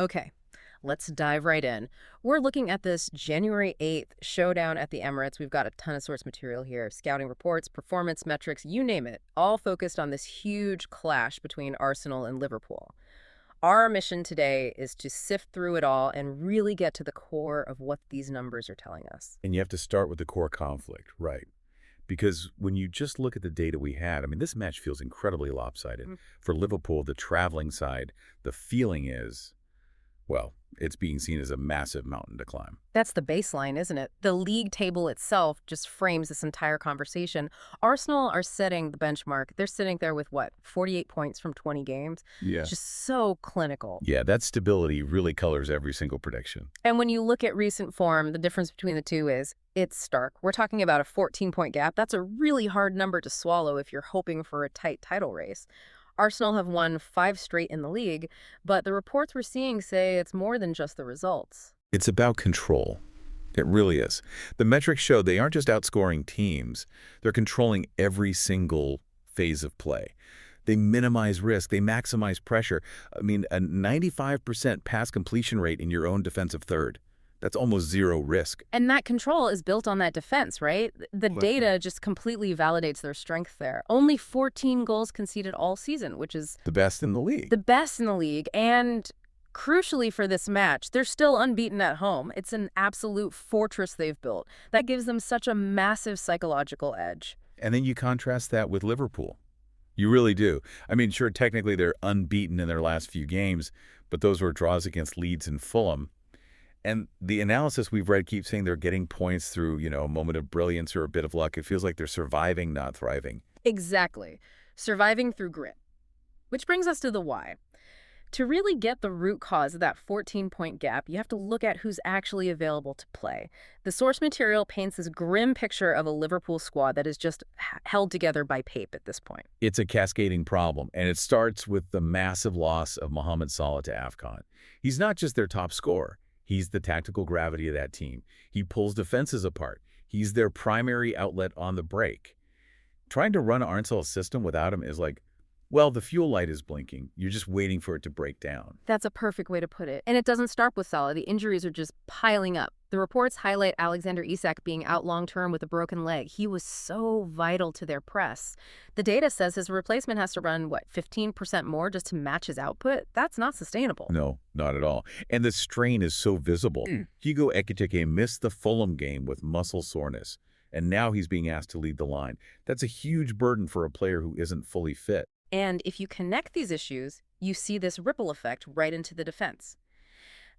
Okay, let's dive right in. We're looking at this January 8th showdown at the Emirates. We've got a ton of source material here, scouting reports, performance metrics, you name it, all focused on this huge clash between Arsenal and Liverpool. Our mission today is to sift through it all and really get to the core of what these numbers are telling us. And you have to start with the core conflict, right? Because when you just look at the data we had, I mean, this match feels incredibly lopsided. For Liverpool, the traveling side, the feeling is, well, it's being seen as a massive mountain to climb. That's the baseline, isn't it? The league table itself just frames this entire conversation. Arsenal are setting the benchmark. They're sitting there with, what, 48 points from 20 games? Yeah. Just so clinical. Yeah, that stability really colors every single prediction. And when you look at recent form, the difference between the two is it's stark. We're talking about a 14-point gap. That's a really hard number to swallow if you're hoping for a tight title race. Arsenal have won 5 straight in the league, but the reports we're seeing say it's more than just the results. It's about control. It really is. The metrics show they aren't just outscoring teams, they're controlling every single phase of play. They minimize risk, they maximize pressure. I mean, a 95% pass completion rate in your own defensive third. That's almost zero risk. And that control is built on that defense, right? The data just completely validates their strength there. Only 14 goals conceded all season, which is The best in the league. the best in the league. And crucially for this match, they're still unbeaten at home. It's an absolute fortress they've built. That gives them such a massive psychological edge. And then you contrast that with Liverpool. You really do. I mean, sure, technically they're unbeaten in their last few games, but those were draws against Leeds and Fulham. And the analysis we've read keeps saying they're getting points through, a moment of brilliance or a bit of luck. It feels like they're surviving, not thriving. Exactly. Surviving through grit. Which brings us to the why. To really get the root cause of that 14-point gap, you have to look at who's actually available to play. The source material paints this grim picture of a Liverpool squad that is just held together by tape at this point. It's a cascading problem, and it starts with the massive loss of Mohamed Salah to AFCON. He's not just their top scorer. He's the tactical gravity of that team. He pulls defenses apart. He's their primary outlet on the break. Trying to run Arsenal's system without him is like, well, the fuel light is blinking. You're just waiting for it to break down. That's a perfect way to put it. And it doesn't start with Salah. The injuries are just piling up. The reports highlight Alexander Isak being out long-term with a broken leg. He was so vital to their press. The data says his replacement has to run, 15% more just to match his output? That's not sustainable. No, not at all. And the strain is so visible. Hugo Ekitike missed the Fulham game with muscle soreness, and now he's being asked to lead the line. That's a huge burden for a player who isn't fully fit. And if you connect these issues, you see this ripple effect right into the defense.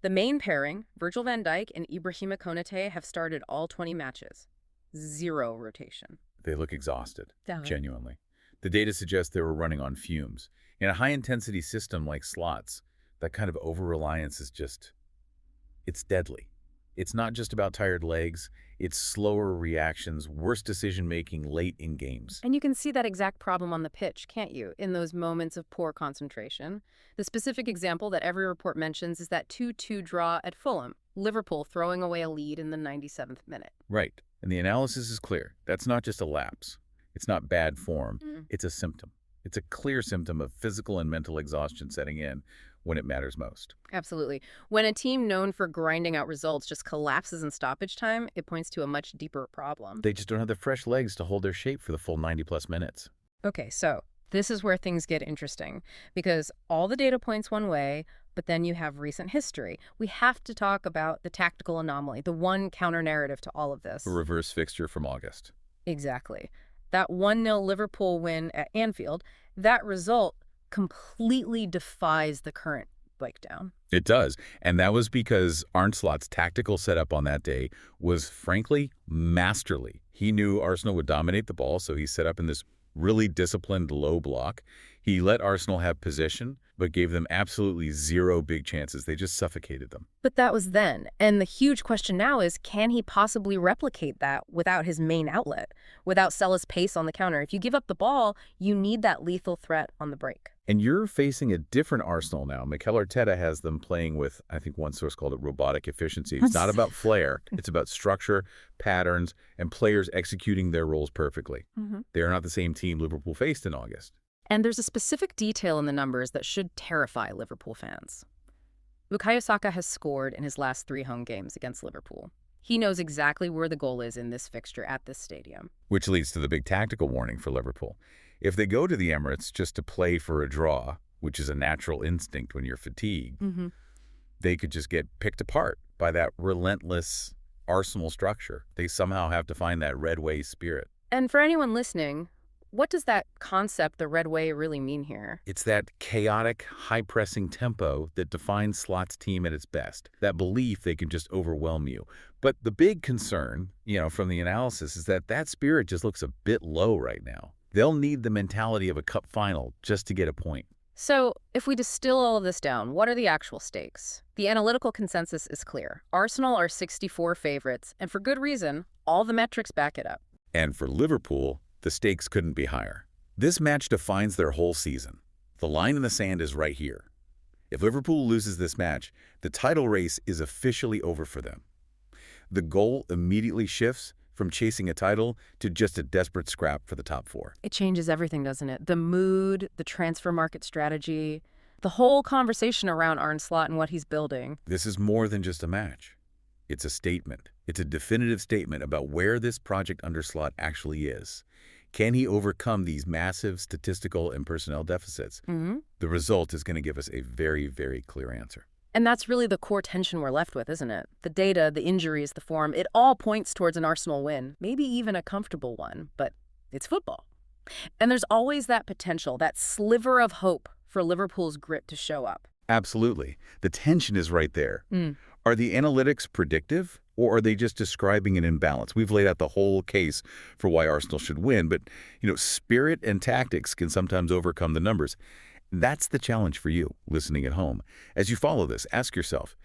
The main pairing, Virgil van Dijk and Ibrahima Konate, have started all 20 matches. 0 rotation. They look exhausted, Yeah. genuinely. The data suggests they were running on fumes. In a high-intensity system like slots, that kind of over-reliance is it's deadly. It's not just about tired legs. It's slower reactions, worse decision-making late in games. And you can see that exact problem on the pitch, can't you, in those moments of poor concentration? The specific example that every report mentions is that 2-2 draw at Fulham, Liverpool throwing away a lead in the 97th minute. Right. And the analysis is clear. That's not just a lapse. It's not bad form. It's a symptom. It's a clear symptom of physical and mental exhaustion setting in when it matters most. Absolutely. When a team known for grinding out results just collapses in stoppage time, it points to a much deeper problem. They just don't have the fresh legs to hold their shape for the full 90-plus minutes. Okay, so this is where things get interesting, because all the data points one way, but then you have recent history. We have to talk about the tactical anomaly, the one counter-narrative to all of this. A reverse fixture from August. Exactly. That 1-0 Liverpool win at Anfield, that result completely defies the current breakdown. It does. And that was because Arne Slot's tactical setup on that day was, frankly, masterly. He knew Arsenal would dominate the ball, so he set up in this really disciplined low block. He let Arsenal have possession, but gave them absolutely zero big chances. They just suffocated them. But that was then. And the huge question now is, can he possibly replicate that without his main outlet, without Salah's pace on the counter? If you give up the ball, you need that lethal threat on the break. And you're facing a different Arsenal now. Mikel Arteta has them playing with, I think one source called it robotic efficiency. It's not about flair. It's about structure, patterns, and players executing their roles perfectly. They are not the same team Liverpool faced in August. And there's a specific detail in the numbers that should terrify Liverpool fans. Bukayo Saka has scored in his last 3 home games against Liverpool. He knows exactly where the goal is in this fixture at this stadium. Which leads to the big tactical warning for Liverpool. If they go to the Emirates just to play for a draw, which is a natural instinct when you're fatigued, they could just get picked apart by that relentless Arsenal structure. They somehow have to find that red way spirit. And for anyone listening, what does that concept, the red way, really mean here? It's that chaotic, high-pressing tempo that defines Slot's team at its best, that belief they can just overwhelm you. But the big concern, from the analysis is that spirit just looks a bit low right now. They'll need the mentality of a cup final just to get a point. So, if we distill all of this down, what are the actual stakes? The analytical consensus is clear. Arsenal are 64 favorites, and for good reason. All the metrics back it up. And for Liverpool, the stakes couldn't be higher. This match defines their whole season. The line in the sand is right here. If Liverpool loses this match, the title race is officially over for them. The goal immediately shifts from chasing a title to just a desperate scrap for the top 4. It changes everything, doesn't it? The mood, the transfer market strategy, the whole conversation around Arne Slot and what he's building. This is more than just a match. It's a statement. It's a definitive statement about where this project under Slot actually is. Can he overcome these massive statistical and personnel deficits? The result is going to give us a very, very clear answer. And that's really the core tension we're left with, isn't it? The data, the injuries, the form, it all points towards an Arsenal win, maybe even a comfortable one, but it's football. And there's always that potential, that sliver of hope for Liverpool's grit to show up. Absolutely. The tension is right there. Are the analytics predictive, or are they just describing an imbalance? We've laid out the whole case for why Arsenal should win, but, spirit and tactics can sometimes overcome the numbers. That's the challenge for you, listening at home. As you follow this, ask yourself,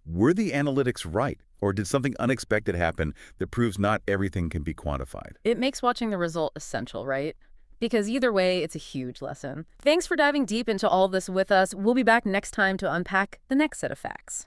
were the analytics right, or did something unexpected happen that proves not everything can be quantified? It makes watching the result essential, right? Because either way, it's a huge lesson. Thanks for diving deep into all this with us. We'll be back next time to unpack the next set of facts.